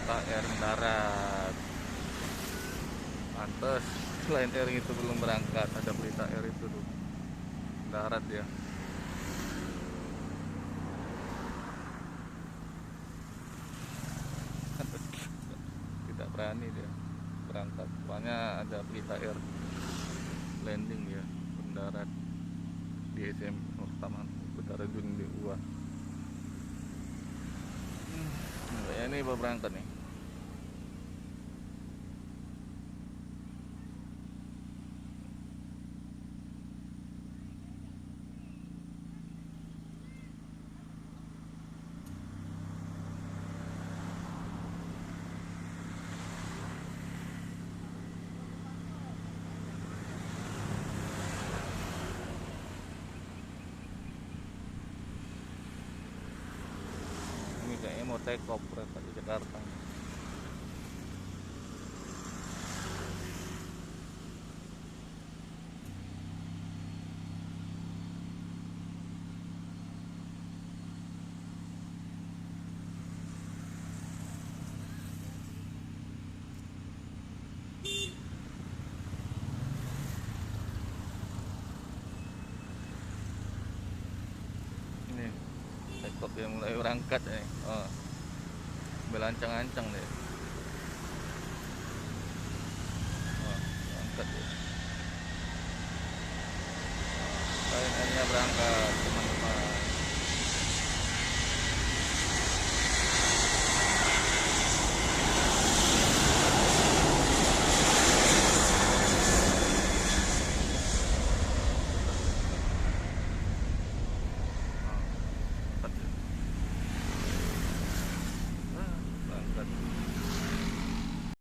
Pelita Air mendarat. Pantes Lion Air itu belum berangkat, ada Pelita Air itu tuh mendarat ya. Tidak berani dia berangkat, soalnya ada Pelita Air landing ya, mendarat di SM Taman Utara Gunung di UA. Kayaknya ini baru berangkat nih. Ini kayaknya mau take off kereta di Jakarta. Ini take off dia mulai berangkat nih. Oh, belancang-ancang deh. Oh, berangkat ya. Lion Air-nya berangkat.